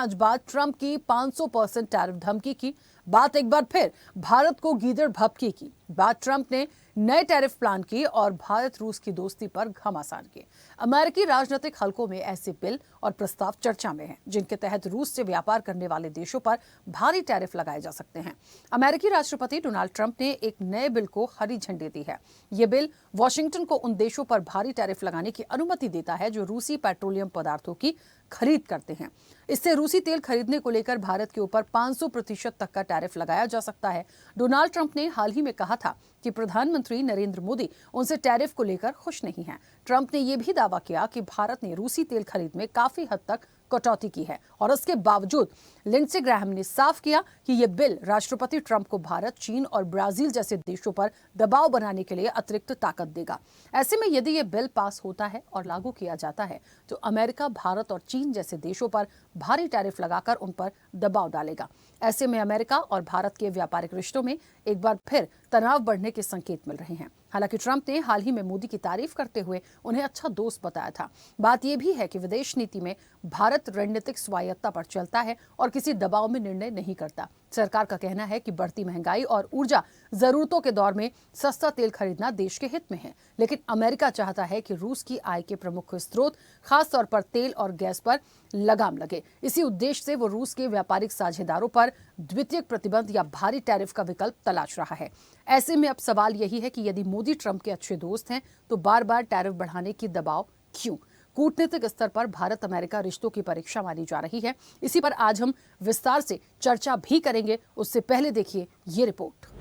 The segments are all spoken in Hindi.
आज बाद ट्रंप की 500% टैरिफ धमकी की बात एक बार फिर भारत को गीदड़ भभकी की बात ट्रंप ने नए टैरिफ प्लान की और भारत रूस की दोस्ती पर घमासान किए। अमेरिकी राजनीतिक हलकों में ऐसे बिल और प्रस्ताव चर्चा में हैं जिनके तहत रूस से व्यापार करने वाले देशों पर भारी टैरिफ लगाए जा सकते हैं। अमेरिकी राष्ट्रपति डोनाल्ड ट्रंप ने एक नए बिल को हरी झंडी दी है। ये बिल वॉशिंगटन को उन देशों पर भारी टैरिफ लगाने की अनुमति देता है जो रूसी पेट्रोलियम पदार्थों की खरीद करते हैं। इससे रूसी तेल खरीदने को लेकर भारत के ऊपर 500% तक का टैरिफ लगाया जा सकता है। डोनाल्ड ट्रंप ने हाल ही में कहा था कि प्रधानमंत्री नरेंद्र मोदी उनसे टैरिफ को लेकर खुश नहीं हैं। ट्रंप ने यह भी दावा किया कि भारत ने रूसी तेल खरीद में काफी हद तक कटौती की है और इसके बावजूद लिंडसे ग्राहम ने साफ किया कि यह बिल राष्ट्रपति ट्रंप को भारत, चीन और ब्राजील जैसे देशों पर दबाव बनाने के लिए अतिरिक्त ताकत देगा। ऐसे में यदि यह बिल पास होता है और लागू किया जाता है तो अमेरिका, भारत और चीन जैसे देशों पर भारी टैरिफ लगाकर उन पर दबाव डालेगा। ऐसे में अमेरिका और भारत के व्यापारिक रिश्तों में एक बार फिर तनाव बढ़ने के संकेत मिल रहे हैं। हालांकि ट्रंप ने हाल ही में मोदी की तारीफ करते हुए उन्हें अच्छा दोस्त बताया था। बात यह भी है कि विदेश नीति में भारत रणनीतिक स्वायत्ता पर चलता है और किसी दबाव में निर्णय नहीं करता। सरकार का कहना है कि बढ़ती महंगाई और ऊर्जा जरूरतों के दौर में सस्ता तेल खरीदना देश के हित में है, लेकिन अमेरिका चाहता है कि रूस की आय के प्रमुख स्रोत खास तौर पर तेल और गैस पर लगाम लगे। इसी उद्देश्य से वो रूस के व्यापारिक साझेदारों पर द्वितीयक प्रतिबंध या भारी टैरिफ का विकल्प तलाश रहा है। ऐसे में अब सवाल यही है कि यदि मोदी ट्रंप के अच्छे दोस्त हैं तो बार बार टैरिफ बढ़ाने की दबाव क्यों? कूटनीतिक स्तर पर भारत अमेरिका रिश्तों की परीक्षा मानी जा रही है। इसी पर आज हम विस्तार से चर्चा भी करेंगे। उससे पहले देखिए ये रिपोर्ट।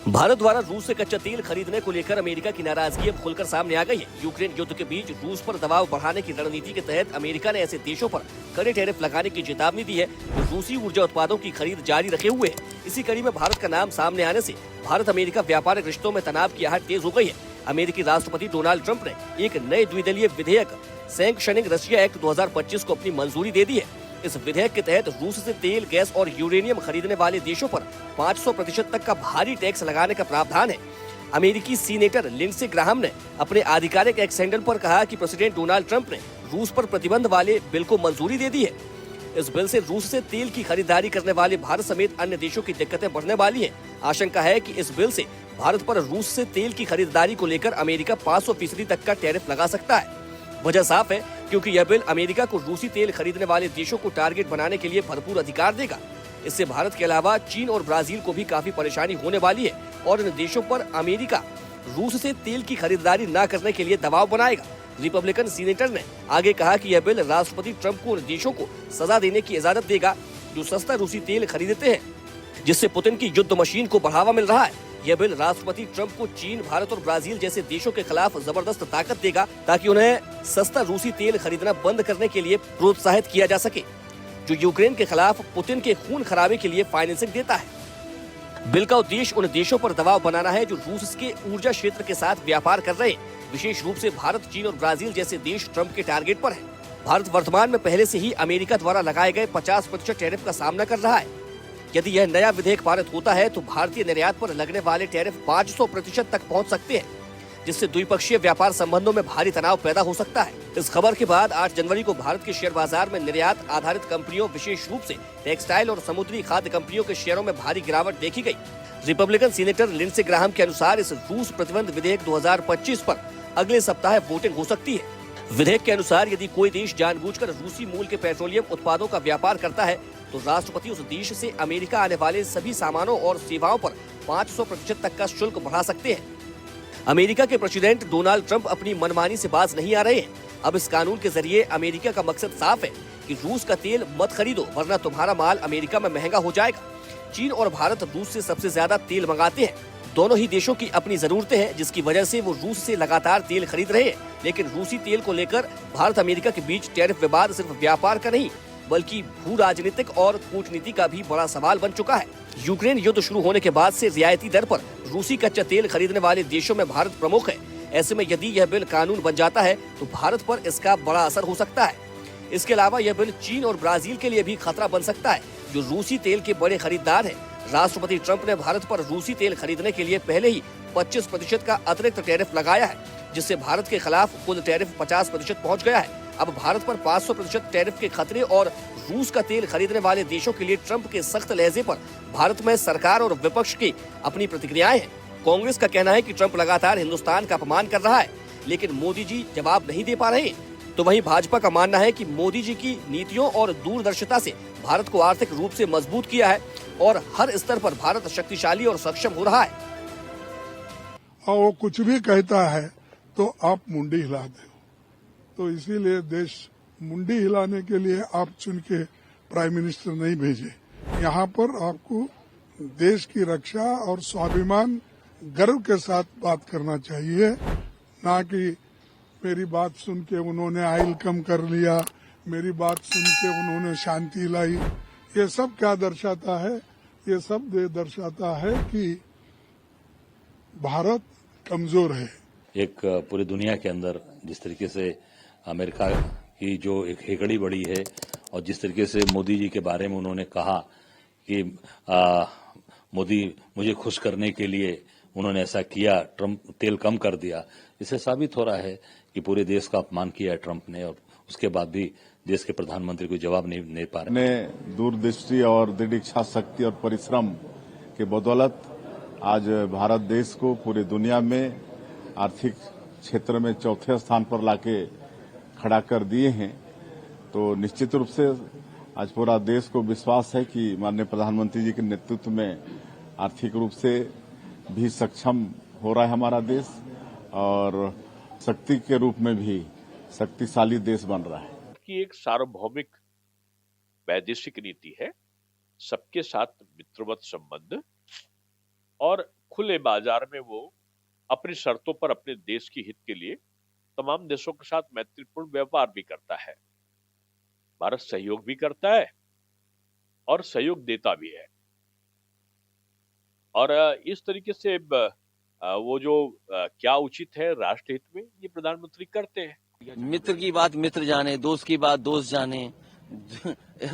भारत द्वारा रूस से कच्चा तेल खरीदने को लेकर अमेरिका की नाराजगी अब खुलकर सामने आ गई है। यूक्रेन युद्ध के बीच रूस पर दबाव बढ़ाने की रणनीति के तहत अमेरिका ने ऐसे देशों पर कड़े टैरिफ लगाने की चेतावनी दी है जो रूसी ऊर्जा उत्पादों की खरीद जारी रखे हुए है। इसी कड़ी में भारत का नाम सामने आने से भारत अमेरिका व्यापारिक रिश्तों में तनाव की आहट तेज हो गई है। अमेरिकी राष्ट्रपति डोनाल्ड ट्रंप ने एक नए द्विदलीय विधेयक सैंक्शनिंग रशिया एक्ट 2025 को अपनी मंजूरी दे दी है। इस विधेयक के तहत रूस से तेल, गैस और यूरेनियम खरीदने वाले देशों पर 500% तक का भारी टैक्स लगाने का प्रावधान है। अमेरिकी सीनेटर लिंडसे ग्राहम ने अपने आधिकारिक एक्स हैंडल पर कहा कि प्रेसिडेंट डोनाल्ड ट्रंप ने रूस पर प्रतिबंध वाले बिल को मंजूरी दे दी है। इस बिल से रूस से तेल की खरीदारी करने वाले भारत समेत अन्य देशों की दिक्कतें बढ़ने वाली हैं। आशंका है कि इस बिल से भारत पर रूस से तेल की खरीदारी को लेकर अमेरिका 500% तक का टैरिफ लगा सकता है। वजह साफ है क्योंकि यह बिल अमेरिका को रूसी तेल खरीदने वाले देशों को टारगेट बनाने के लिए भरपूर अधिकार देगा। इससे भारत के अलावा चीन और ब्राजील को भी काफी परेशानी होने वाली है और इन देशों पर अमेरिका रूस से तेल की खरीदारी न करने के लिए दबाव बनाएगा। रिपब्लिकन सीनेटर ने आगे कहा कि यह बिल राष्ट्रपति ट्रंप को उन देशों को सजा देने की इजाजत देगा जो सस्ता रूसी तेल खरीदते हैं, जिससे पुतिन की युद्ध मशीन को बढ़ावा मिल रहा है। यह बिल राष्ट्रपति ट्रंप को चीन, भारत और ब्राजील जैसे देशों के खिलाफ जबरदस्त ताकत देगा ताकि उन्हें सस्ता रूसी तेल खरीदना बंद करने के लिए प्रोत्साहित किया जा सके, जो यूक्रेन के खिलाफ पुतिन के खून खराबे के लिए फाइनेंसिंग देता है। बिल का उद्देश्य उन देशों पर दबाव बनाना है जो रूस के ऊर्जा क्षेत्र के साथ व्यापार कर रहे हैं। विशेष रूप से भारत, चीन और ब्राजील जैसे देश ट्रंप के टारगेट पर है। भारत वर्तमान में पहले से ही अमेरिका द्वारा लगाए गए 50% टैरिफ का सामना कर रहा है। यदि यह नया विधेयक पारित होता है तो भारतीय निर्यात पर लगने वाले टैरिफ 500% तक पहुंच सकते हैं, जिससे द्विपक्षीय व्यापार संबंधों में भारी तनाव पैदा हो सकता है। इस खबर के बाद 8 जनवरी को भारत के शेयर बाजार में निर्यात आधारित कंपनियों, विशेष रूप से टेक्सटाइल और समुद्री खाद्य कंपनियों के शेयरों में भारी गिरावट देखी गई। रिपब्लिकन सीनेटर लिंडसे ग्राहम के अनुसार इस रूस प्रतिबंध विधेयक 2025 पर अगले सप्ताह वोटिंग हो सकती है। विधेयक के अनुसार यदि कोई देश जानबूझकर रूसी मूल के पेट्रोलियम उत्पादों का व्यापार करता है तो राष्ट्रपति उस देश से अमेरिका आने वाले सभी सामानों और सेवाओं पर 500% तक का शुल्क बढ़ा सकते हैं। अमेरिका के प्रेसिडेंट डोनाल्ड ट्रंप अपनी मनमानी से बाज नहीं आ रहे हैं। अब इस कानून के जरिए अमेरिका का मकसद साफ है कि रूस का तेल मत खरीदो वरना तुम्हारा माल अमेरिका में महंगा हो जाएगा। चीन और भारत रूस से सबसे ज्यादा तेल मंगाते हैं। दोनों ही देशों की अपनी जरूरतें हैं, जिसकी वजह से वो रूस से लगातार तेल खरीद रहे हैं। लेकिन रूसी तेल को लेकर भारत अमेरिका के बीच टैरिफ विवाद सिर्फ व्यापार का नहीं बल्कि भू राजनीतिक और कूटनीति का भी बड़ा सवाल बन चुका है। यूक्रेन युद्ध शुरू होने के बाद से रियायती दर पर रूसी कच्चा तेल खरीदने वाले देशों में भारत प्रमुख है। ऐसे में यदि यह बिल कानून बन जाता है तो भारत पर इसका बड़ा असर हो सकता है। इसके अलावा यह बिल चीन और ब्राजील के लिए भी खतरा बन सकता है, जो रूसी तेल के बड़े खरीदार हैं। राष्ट्रपति ट्रंप ने भारत पर रूसी तेल खरीदने के लिए पहले ही 25% का अतिरिक्त टैरिफ लगाया है, जिससे भारत के खिलाफ कुल टैरिफ 50% पहुंच गया है। अब भारत पर 500% टैरिफ के खतरे और रूस का तेल खरीदने वाले देशों के लिए ट्रंप के सख्त लहजे पर भारत में सरकार और विपक्ष की अपनी प्रतिक्रियाएं हैं। कांग्रेस का कहना है कि ट्रंप लगातार हिंदुस्तान का अपमान कर रहा है, लेकिन मोदी जी जवाब नहीं दे पा रहे। तो वहीं भाजपा का मानना है कि मोदी जी की नीतियों और दूरदर्शिता से भारत को आर्थिक रूप से मजबूत किया है और हर स्तर पर भारत शक्तिशाली और सक्षम हो रहा है। और वो कुछ भी कहता है तो आप मुंडी हिला दो, तो इसीलिए देश मुंडी हिलाने के लिए आप चुन के प्राइम मिनिस्टर नहीं भेजे। यहाँ पर आपको देश की रक्षा और स्वाभिमान गर्व के साथ बात करना चाहिए, ना कि मेरी बात सुन के उन्होंने आयल कम कर लिया, मेरी बात सुन के उन्होंने शांति लाई। ये सब क्या दर्शाता है? ये सब दर्शाता है कि भारत कमजोर है। एक पूरी दुनिया के अंदर जिस तरीके से अमेरिका की जो एक हेकड़ी बढ़ी है और जिस तरीके से मोदी जी के बारे में उन्होंने कहा कि मोदी मुझे खुश करने के लिए उन्होंने ऐसा किया, ट्रंप तेल कम कर दिया, इससे साबित हो रहा है कि पूरे देश का अपमान किया है ट्रंप ने, और उसके बाद भी देश के प्रधानमंत्री को जवाब नहीं दे पा रहे। ने दूरदृष्टि और दृढ़ इच्छा शक्ति और परिश्रम के बदौलत आज भारत देश को पूरी दुनिया में आर्थिक क्षेत्र में चौथे स्थान पर लाके खड़ा कर दिए हैं। तो निश्चित रूप से आज पूरा देश को विश्वास है कि माननीय प्रधानमंत्री जी के नेतृत्व में आर्थिक रूप से भी सक्षम हो रहा है हमारा देश, और शक्ति के रूप में भी शक्तिशाली देश बन रहा है। की एक सार्वभौमिक वैदेशिक नीति है, सबके साथ मित्रवत संबंध, और खुले बाजार में वो अपनी शर्तों पर अपने देश की हित के लिए तमाम देशों के साथ मैत्रीपूर्ण व्यवहार भी करता है। भारत सहयोग भी करता है और सहयोग देता भी है, और इस तरीके से वो जो क्या उचित है राष्ट्र हित में, ये प्रधानमंत्री करते हैं। मित्र की बात मित्र जाने, दोस्त की बात दोस्त जाने,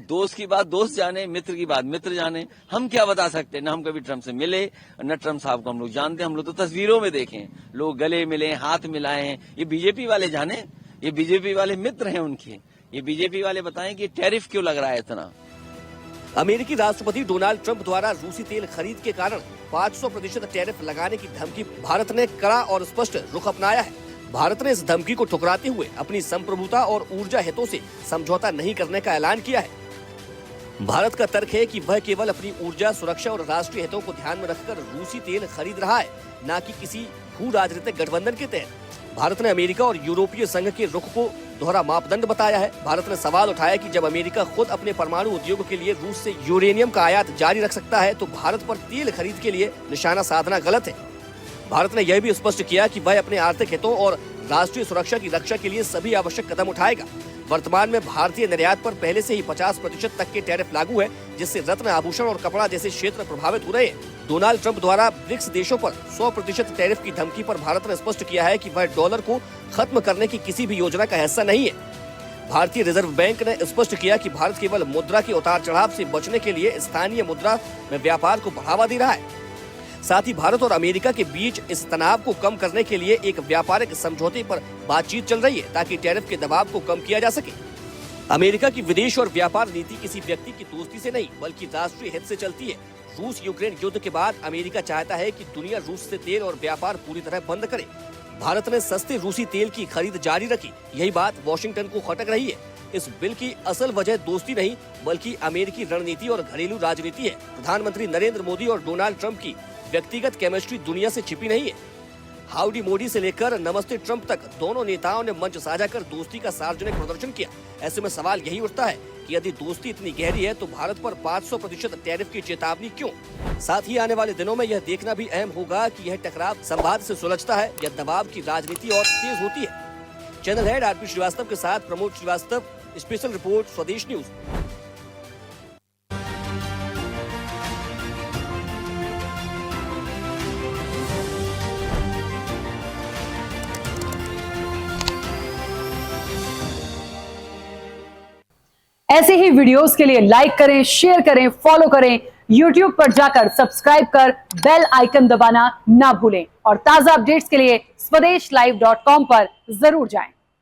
दोस्त की बात दोस्त जाने, मित्र की बात मित्र जाने। हम क्या बता सकते हैं? न हम कभी ट्रंप से मिले, न ट्रंप साहब को हम लोग जानते हैं। हम लोग तो तस्वीरों में देखें, लोग गले मिले, हाथ मिलाए। ये बीजेपी वाले जाने, ये बीजेपी वाले मित्र हैं उनके। ये बीजेपी वाले बताएं कि टैरिफ क्यों लग रहा है इतना। अमेरिकी राष्ट्रपति डोनाल्ड ट्रंप द्वारा रूसी तेल खरीद के कारण 500% टैरिफ लगाने की धमकी भारत ने कड़ा और स्पष्ट रुख अपनाया है। भारत ने इस धमकी को ठुकराते हुए अपनी संप्रभुता और ऊर्जा हितों से समझौता नहीं करने का ऐलान किया है। भारत का तर्क है कि वह केवल अपनी ऊर्जा सुरक्षा और राष्ट्रीय हितों को ध्यान में रखकर रूसी तेल खरीद रहा है, न कि किसी भू राजनीतिक गठबंधन के तहत। भारत ने अमेरिका और यूरोपीय संघ के रुख को दोहरा मापदंड बताया है। भारत ने सवाल उठाया कि जब अमेरिका खुद अपने परमाणु उद्योग के लिए रूस से यूरेनियम का आयात जारी रख सकता है, तो भारत पर तेल खरीद के लिए निशाना साधना गलत है। भारत ने यह भी स्पष्ट किया कि वह अपने आर्थिक हितों और राष्ट्रीय सुरक्षा की रक्षा के लिए सभी आवश्यक कदम उठाएगा। वर्तमान में भारतीय निर्यात पर पहले से ही 50% तक के टैरिफ लागू है, जिससे रत्न, आभूषण और कपड़ा जैसे क्षेत्र प्रभावित हो रहे हैं। डोनाल्ड ट्रंप द्वारा ब्रिक्स देशों पर 100% टैरिफ की धमकी पर भारत ने स्पष्ट किया है कि वह डॉलर को खत्म करने की किसी भी योजना का हिस्सा नहीं है। भारतीय रिजर्व बैंक ने स्पष्ट किया कि भारत केवल मुद्रा के उतार चढ़ाव से बचने के लिए स्थानीय मुद्रा में व्यापार को बढ़ावा दे रहा है। साथ ही भारत और अमेरिका के बीच इस तनाव को कम करने के लिए एक व्यापारिक समझौते पर बातचीत चल रही है, ताकि टैरिफ के दबाव को कम किया जा सके। अमेरिका की विदेश और व्यापार नीति किसी व्यक्ति की दोस्ती से नहीं, बल्कि राष्ट्रीय हित से चलती है। रूस यूक्रेन युद्ध के बाद अमेरिका चाहता है कि दुनिया रूस से तेल और व्यापार पूरी तरह बंद करे। भारत ने सस्ते रूसी तेल की खरीद जारी रखी। यही बात वॉशिंगटन को खटक रही है। इस बिल की असल वजह दोस्ती नहीं, बल्कि अमेरिकी रणनीति और घरेलू राजनीति है। प्रधानमंत्री नरेंद्र मोदी और डोनाल्ड ट्रंप की व्यक्तिगत केमिस्ट्री दुनिया से छिपी नहीं है। हाउडी मोदी से लेकर नमस्ते ट्रंप तक दोनों नेताओं ने मंच साझा कर दोस्ती का सार्वजनिक प्रदर्शन किया। ऐसे में सवाल यही उठता है कि यदि दोस्ती इतनी गहरी है, तो भारत पर 500% टैरिफ की चेतावनी क्यों? साथ ही आने वाले दिनों में यह देखना भी अहम होगा कि यह टकराव संवाद से सुलझता है या दबाव की राजनीति और तेज होती है। चैनल हेड आरपी श्रीवास्तव के साथ प्रमोद श्रीवास्तव, स्पेशल रिपोर्ट, स्वदेश न्यूज। ऐसे ही वीडियोस के लिए लाइक करें, शेयर करें, फॉलो करें। YouTube पर जाकर सब्सक्राइब कर बेल आइकन दबाना ना भूलें और ताजा अपडेट्स के लिए swedeshlive.com पर जरूर जाएं।